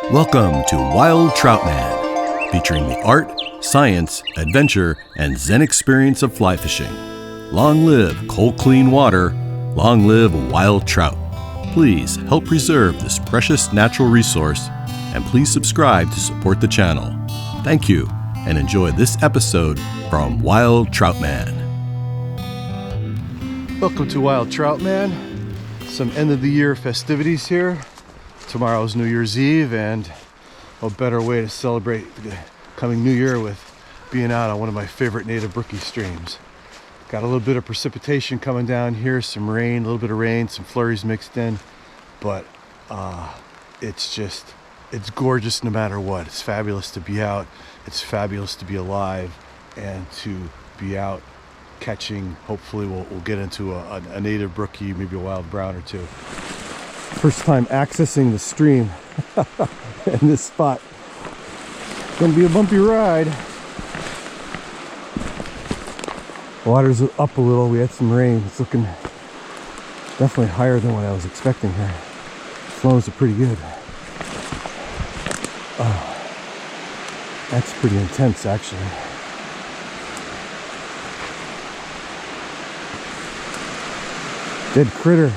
Welcome to Wild Trout Man, featuring the art, science, adventure, and zen experience of fly fishing. Long live cold, clean water. Long live wild trout. Please help preserve this precious natural resource, and please subscribe to support the channel. Thank you, and enjoy this episode from Wild Trout Man. Welcome to Wild Trout Man. Some end of the year festivities here. Tomorrow's New Year's Eve, and a better way to celebrate the coming New Year with being out on one of my favorite Native Brookie streams. Got a little bit of precipitation coming down here, some rain, a little bit of rain, some flurries mixed in, but it's gorgeous no matter what. It's fabulous to be out. It's fabulous to be alive and to be out catching. Hopefully we'll get into a Native Brookie, maybe a wild brown or two. First time accessing the stream in this spot. Gonna be a bumpy ride. Water's up a little. We had some rain. It's looking definitely higher than what I was expecting here. Flows are pretty good. Oh, that's pretty intense actually. Dead critter.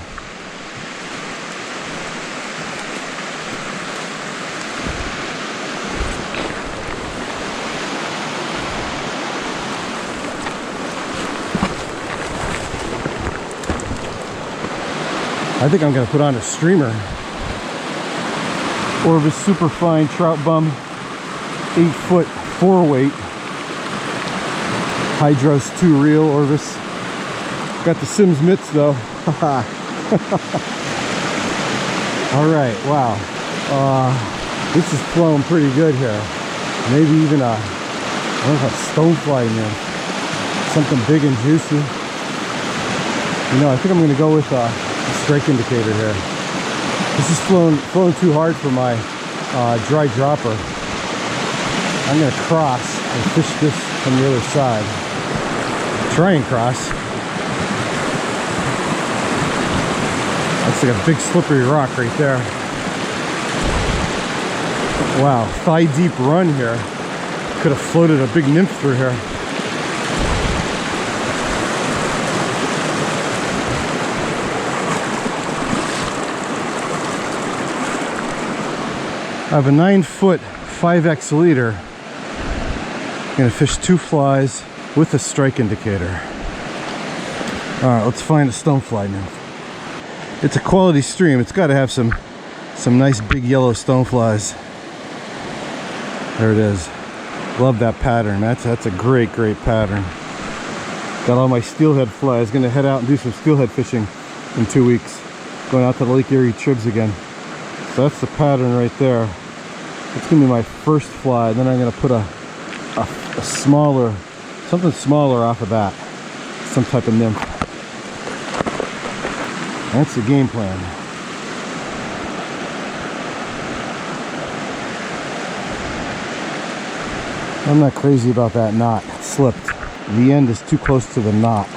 I think I'm going to put on a streamer. Orvis Superfine Trout Bum, 8-foot 4-weight. Hydros 2 reel Orvis. Got the Sims mitts though. Alright, wow. This is flowing pretty good here. Maybe even I don't know, a stonefly nymph. Something big and juicy. You know, I think I'm going to go with strike indicator here. This is flowing too hard for my dry dropper. I'm going to cross and fish this from the other side. Try and cross. That's like a big slippery rock right there. Wow, thigh deep run here. Could have floated a big nymph through here. I have a 9-foot 5X leader. I'm gonna fish 2 flies with a strike indicator. All right, let's find a stonefly nymph. It's a quality stream. It's got to have some nice big yellow stoneflies. There it is. Love that pattern. That's a great pattern. Got all my steelhead flies. Gonna head out and do some steelhead fishing in 2 weeks. Going out to the Lake Erie tribs again. So that's the pattern right there. It's gonna be my first fly. Then I'm gonna put a smaller, something smaller off of that. Some type of nymph. That's the game plan. I'm not crazy about that knot. It slipped. The end is too close to the knot.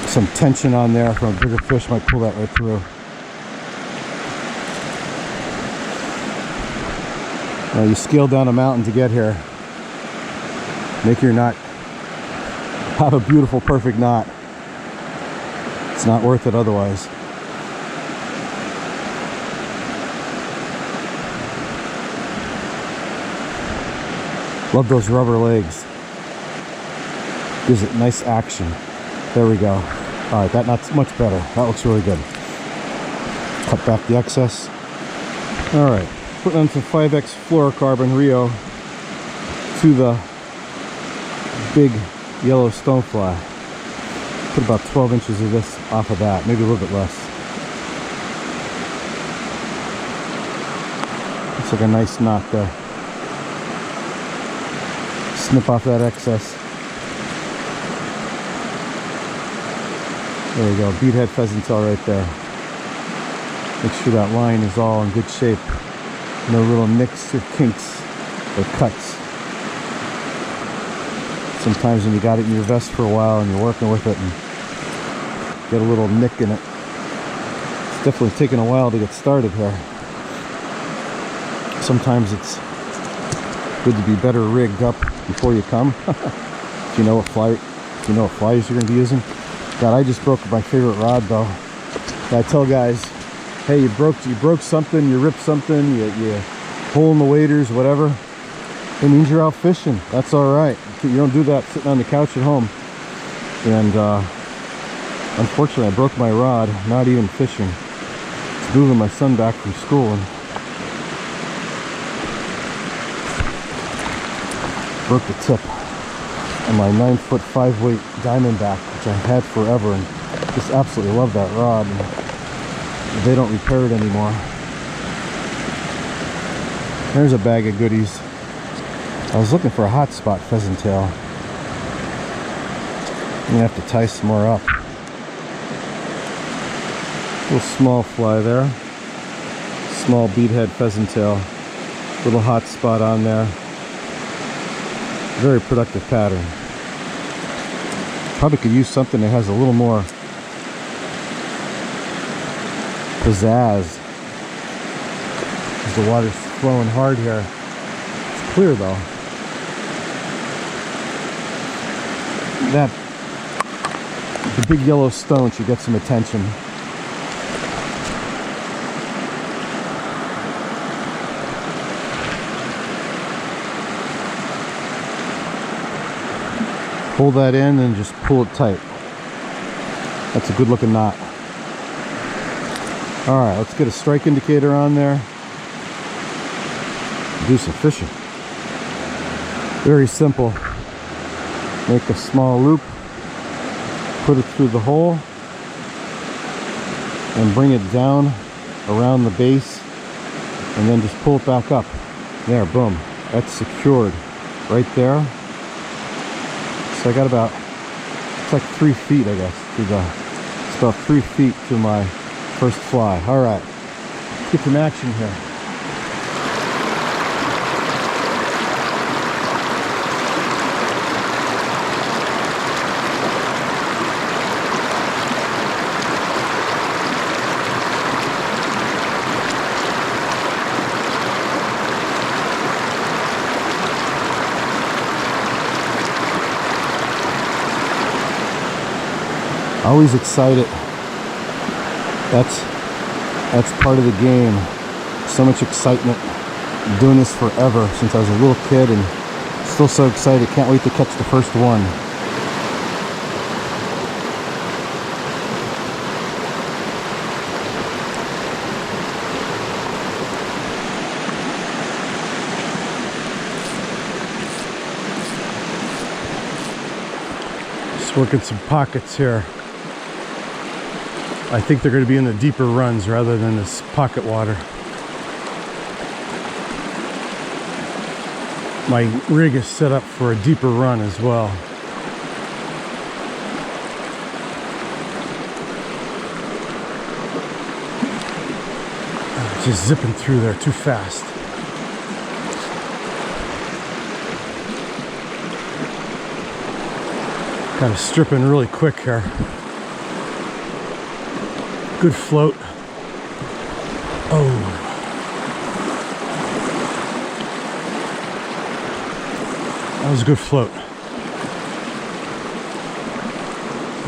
Some tension on there from a bigger fish might pull that right through. Now you scale down a mountain to get here. Make your knot. Have a beautiful, perfect knot. It's not worth it otherwise. Love those rubber legs. Gives it nice action. There we go. All right, that knot's much better. That looks really good. Cut back the excess. All right. Putting on some 5X fluorocarbon Rio to the big yellow stonefly. Put about 12 inches of this off of that, maybe a little bit less. Looks like a nice knot there. Snip off that excess. There we go, beadhead pheasanttail right there. Make sure that line is all in good shape. No little nicks or kinks or cuts. Sometimes when you got it in your vest for a while and you're working with it and get a little nick in it, it's definitely taken a while to get started here. Sometimes it's good to be better rigged up before you come. If you know what flies you're going to be using. God, I just broke my favorite rod though. I tell guys, hey, you broke something, you ripped something, you hole in the waders, whatever. It means you're out fishing. That's all right. You don't do that sitting on the couch at home. And unfortunately, I broke my rod, not even fishing. It's moving my son back from school and broke the tip on my 9-foot 5-weight Diamondback, which I had forever, and just absolutely love that rod. And they don't repair it anymore. There's a bag of goodies. I was looking for a hot spot pheasant tail. I'm gonna have to tie some more up. Little small fly there. Small beadhead pheasant tail. Little hot spot on there. Very productive pattern. Probably could use something that has a little more pizzazz. As the water's flowing hard here. It's clear though. The big yellow stone should get some attention. Pull that in and just pull it tight. That's a good looking knot. All right, let's get a strike indicator on there. Do some fishing. Very simple. Make a small loop, put it through the hole, and bring it down around the base, and then just pull it back up. There, boom. That's secured right there. So I got about, it's like 3 feet, I guess, it's about 3 feet to my first fly. All right, let's get some action here. Always excited. That's part of the game. So much excitement. I'm doing this forever, since I was a little kid, and still so excited. Can't wait to catch the first one. Just working some pockets here. I think they're going to be in the deeper runs rather than this pocket water. My rig is set up for a deeper run as well. Just zipping through there too fast. Kind of stripping really quick here. Good float. Oh. That was a good float.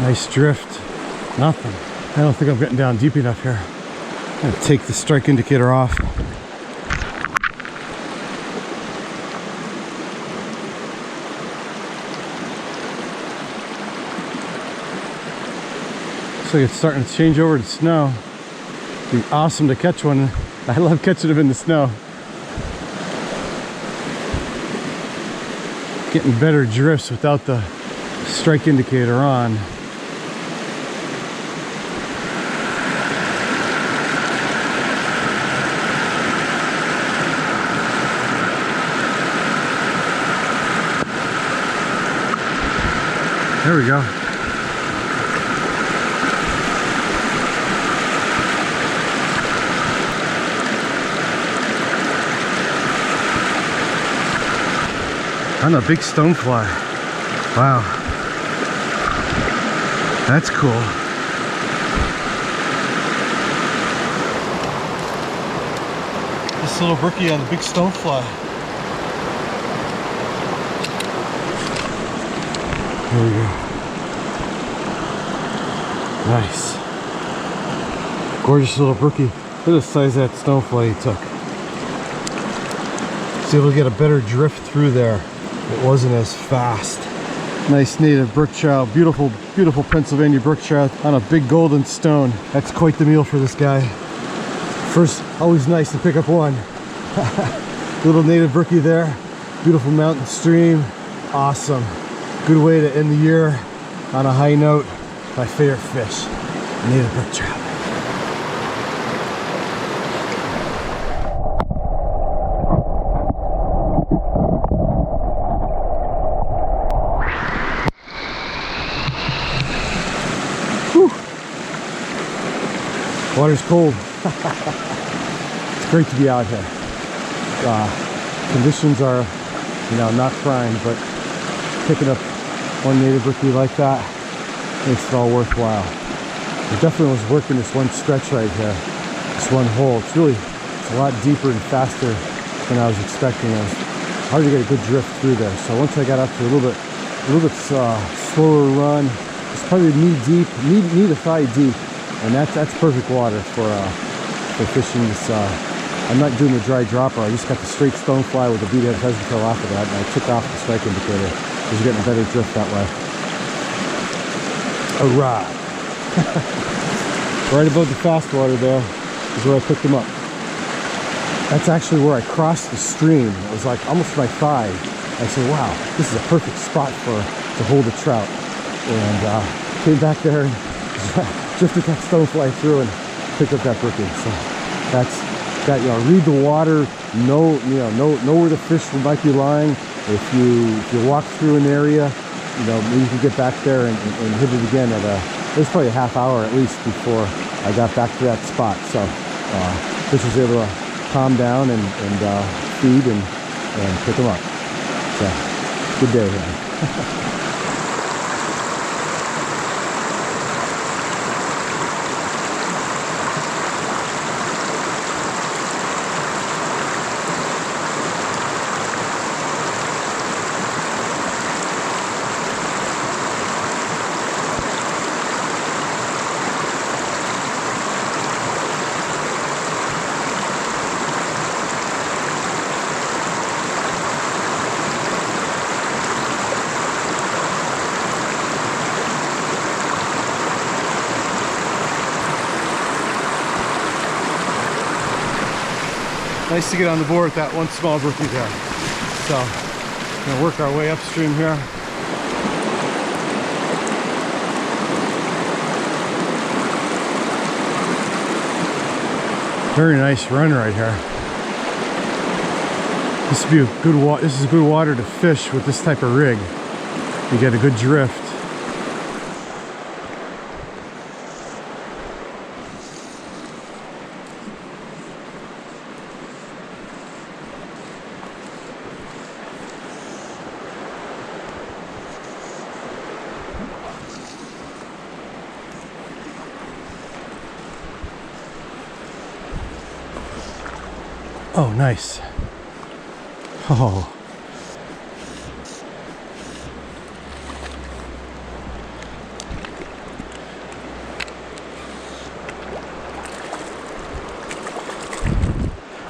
Nice drift. Nothing. I don't think I'm getting down deep enough here. I'm gonna take the strike indicator off. So it's starting to change over to snow. It'd be awesome to catch one. I love catching them in the snow. Getting better drifts without the strike indicator on. There we go. On a big stonefly. Wow. That's cool. This little brookie on the big stonefly. There we go. Nice. Gorgeous little brookie. Look at the size of that stonefly he took. So able to get a better drift through there. It wasn't as fast. Nice native brook trout. Beautiful, beautiful Pennsylvania brook trout on a big golden stone. That's quite the meal for this guy. First, always nice to pick up one. Little native brookie there. Beautiful mountain stream. Awesome. Good way to end the year on a high note. My favorite fish, native brook trout. Whew. Water's cold. It's great to be out here. Conditions are, not prime, but picking up one native brookie like that makes it all worthwhile. I definitely was working this one stretch right here, this one hole. It's a lot deeper and faster than I was expecting. It was hard to get a good drift through there. So once I got up to a little bit slower run, it's probably knee to thigh deep, and that's perfect water for fishing this. I'm not doing the dry dropper. I just got the straight stonefly with the beadhead pheasant tail off of that, and I took off the strike indicator. Because you're getting a better drift that way. Alright. Right above the fast water there is where I picked them up. That's actually where I crossed the stream. It was like almost my thigh. I said, wow, this is a perfect spot to hold a trout. And came back there and drifted that stonefly through and picked up that brookie. So that's that. Read the water, know where the fish might be lying. If you walk through an area, maybe you can get back there and hit it again it was probably a half hour at least before I got back to that spot. So fish was able to calm down and feed and pick them up. So good day here. Nice to get on the board with that one small brookie there. So, gonna work our way upstream here. Very nice run right here. This would be a good this is good water to fish with this type of rig. You get a good drift. Oh, nice. Oh.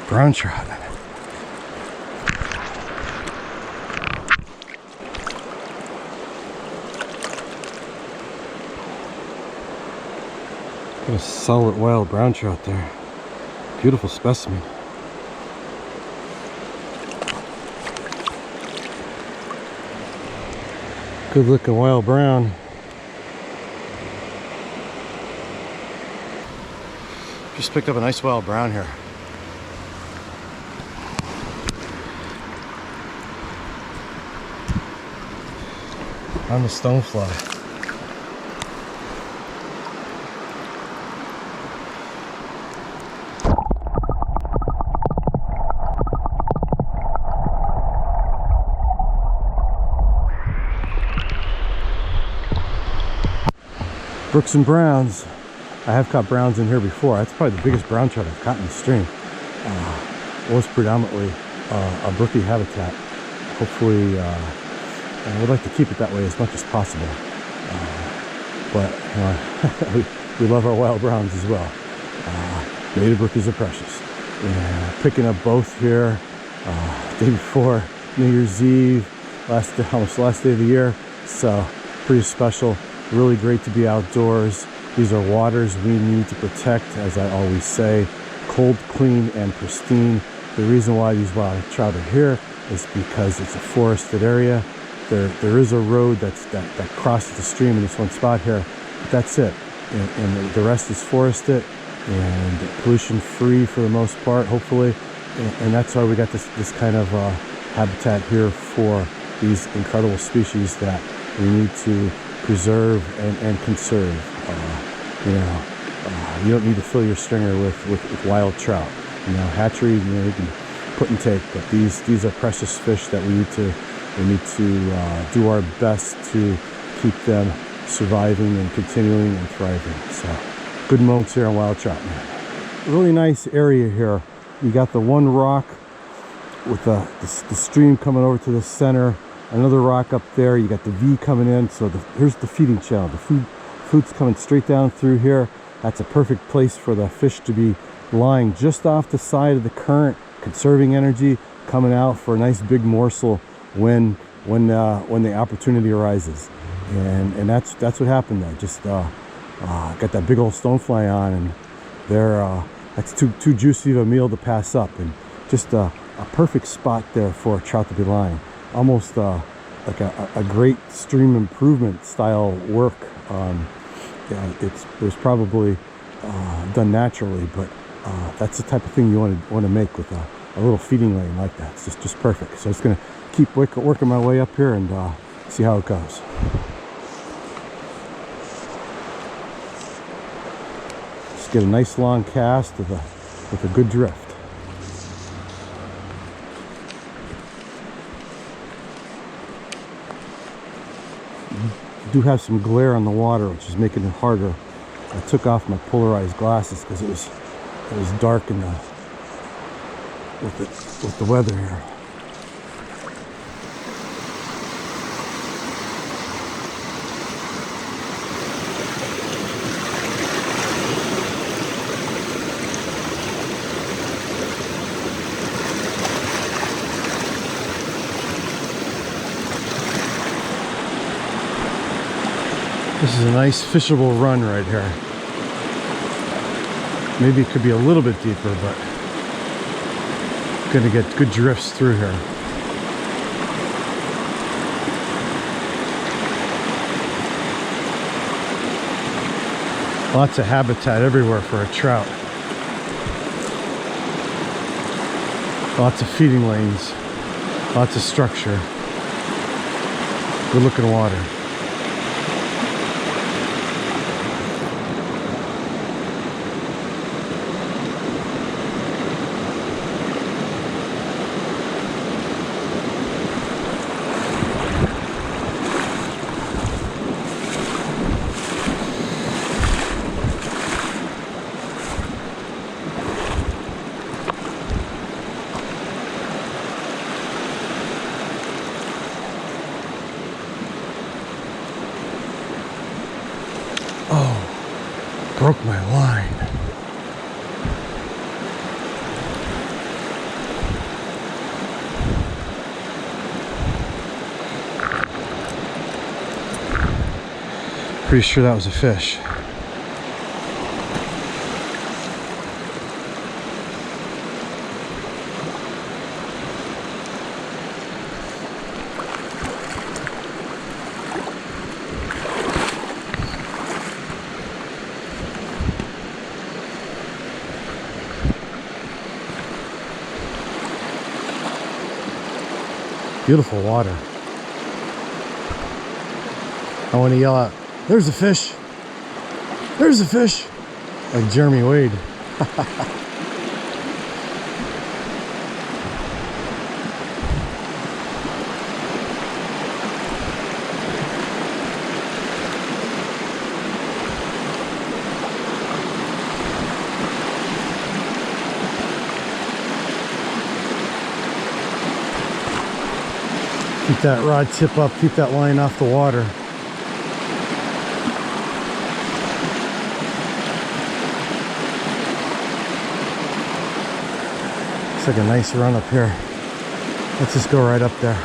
Brown trout. Got a solid wild brown trout there. Beautiful specimen. Good looking wild brown. Just picked up a nice wild brown here. On the stonefly. Brooks and browns. I have caught browns in here before. That's probably the biggest brown trout I've caught in the stream. was predominantly a brookie habitat. Hopefully, I would like to keep it that way as much as possible. But we love our wild browns as well. Native brookies are precious. Picking up both here day before New Year's Eve, almost last day of the year. So pretty special. Really great to be outdoors. These are waters we need to protect, as I always say, cold, clean, and pristine. The reason why these wild trout are here is because it's a forested area. There is a road that crosses the stream in this one spot here, but that's it. And the rest is forested and pollution free for the most part, hopefully. And that's why we got this kind of habitat here for these incredible species that we need to preserve and conserve. You don't need to fill your stringer with wild trout. Hatchery, you can put and take, but these are precious fish that we need to do our best to keep them surviving and continuing and thriving. So good moments here on wild trout, man. Really nice area here. You got the one rock with the stream coming over to the center, another rock up there. You got the V coming in. So here's the feeding channel. The food's coming straight down through here. That's a perfect place for the fish to be lying just off the side of the current, conserving energy, coming out for a nice big morsel when the opportunity arises. And that's what happened there. Just got that big old stonefly on, and that's too juicy of a meal to pass up, and just a perfect spot there for a trout to be lying. Almost like a great stream improvement style work. It was probably done naturally, but that's the type of thing you want to make with a little feeding lane like that. It's just perfect. So it's going to keep working my way up here and see how it goes. Just get a nice long cast with a good drift. Do have some glare on the water, which is making it harder. I took off my polarized glasses because it was dark in with the weather here. This is a nice fishable run right here. Maybe it could be a little bit deeper, but gonna get good drifts through here. Lots of habitat everywhere for a trout. Lots of feeding lanes, lots of structure. Good looking water. Broke my line. Pretty sure that was a fish. Beautiful water. I want to yell out, "There's a fish! There's a fish!" Like Jeremy Wade. Keep that rod tip up, keep that line off the water. Looks like a nice run up here. Let's just go right up there.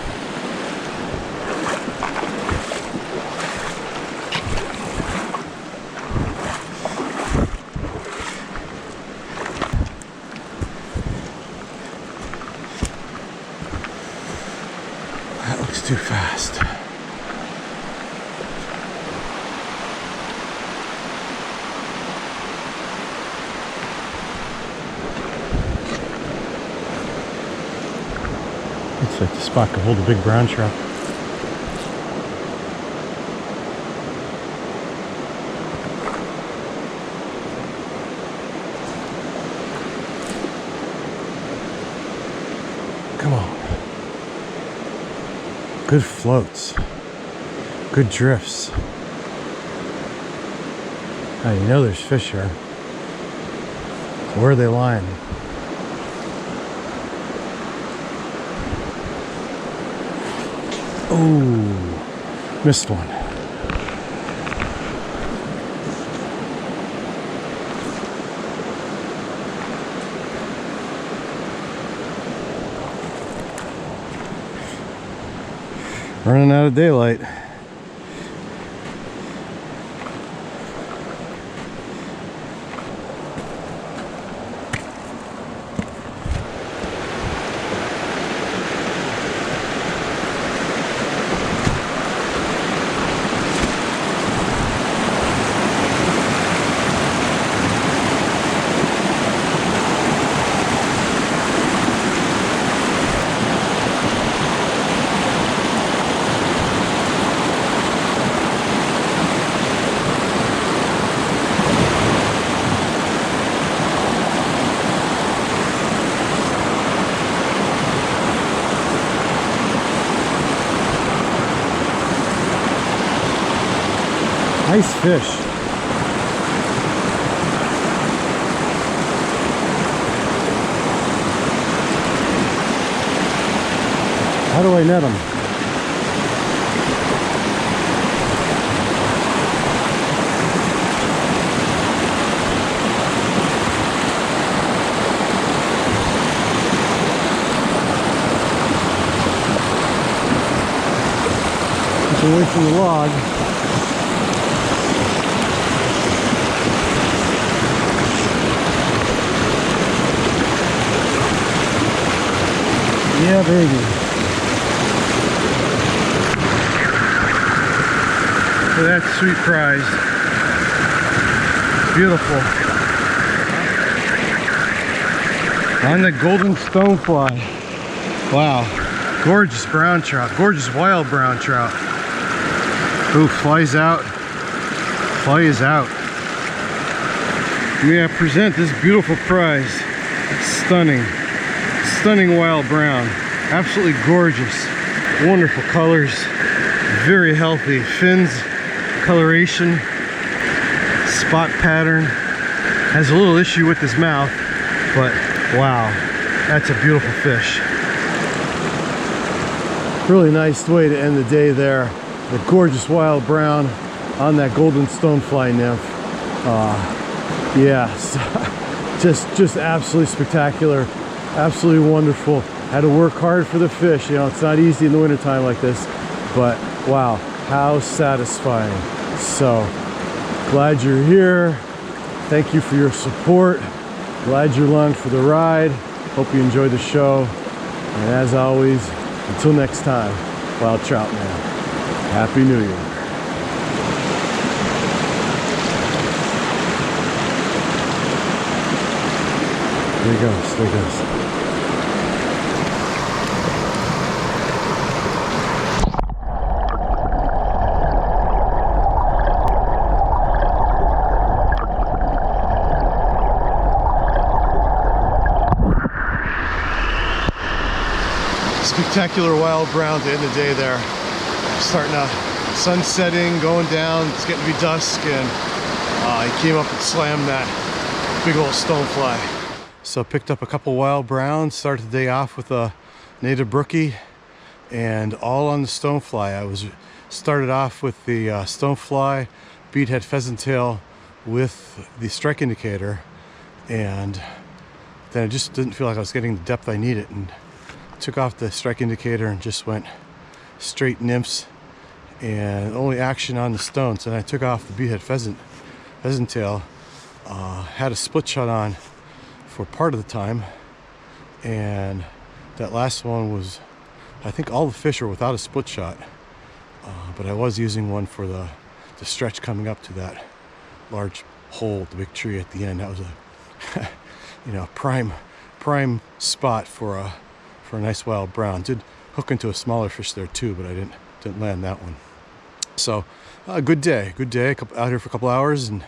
That looks too fast. Looks like the spot could hold a big brown trout. Come on. Good floats. Good drifts. Now you know there's fish here. So where are they lying? Oh, missed one. Running out of daylight. Nice fish. How do I net them? Get away from the log. Yeah, baby. Look at that sweet prize. Beautiful. On the golden stonefly. Wow. Gorgeous brown trout. Gorgeous wild brown trout. Ooh, flies out. Fly is out. May I present this beautiful prize. Stunning. Stunning wild brown, absolutely gorgeous, wonderful colors, very healthy fins, coloration, spot pattern. Has a little issue with his mouth, but wow, that's a beautiful fish. Really nice way to end the day there. The gorgeous wild brown on that golden stonefly nymph. Yes, just absolutely spectacular. Absolutely wonderful. Had to work hard for the fish. You know, it's not easy in the wintertime like this, but wow, how satisfying. So glad you're here. Thank you for your support. Glad you're along for the ride. Hope you enjoyed the show. And as always, until next time, Wild Trout Man, Happy New Year. There he goes, there he goes. Spectacular wild brown to end the day there. Starting sun setting, going down, it's getting to be dusk, and he came up and slammed that big old stonefly. So picked up a couple wild browns, started the day off with a Native Brookie. and all on the stonefly. I was started off with the stonefly, beadhead pheasant tail with the strike indicator, and then I just didn't feel like I was getting the depth I needed, and took off the strike indicator and just went straight nymphs and only action on the stones. And I took off the beadhead pheasant tail, had a split shot on for part of the time, and that last one was, I think all the fish are without a split shot, but I was using one for the stretch coming up to that large hole, the big tree at the end. That was a you know, prime spot for a nice wild brown. Did hook into a smaller fish there too, but I didn't land that one. So good day out here for a couple hours, and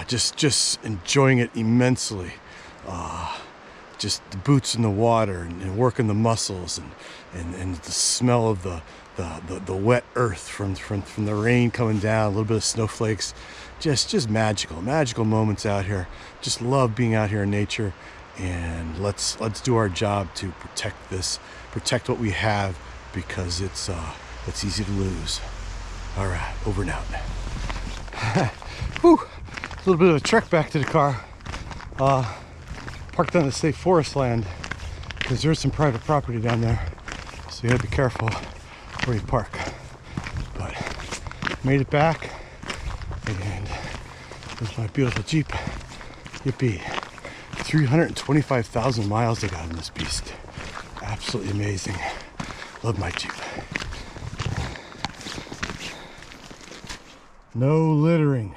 just enjoying it immensely. Just the boots in the water, and working the muscles, and the smell of the wet earth from the rain coming down, a little bit of snowflakes. Just magical moments out here. Just love being out here in nature, and let's do our job to protect what we have, because it's easy to lose. All right, over and out. Whew, a little bit of a trek back to the car. Parked on the state forest land, because there's some private property down there, so you gotta be careful where you park. But made it back, and there's my beautiful Jeep. Yippee. 325,000 miles I got in this beast. Absolutely amazing. Love my Jeep. No littering.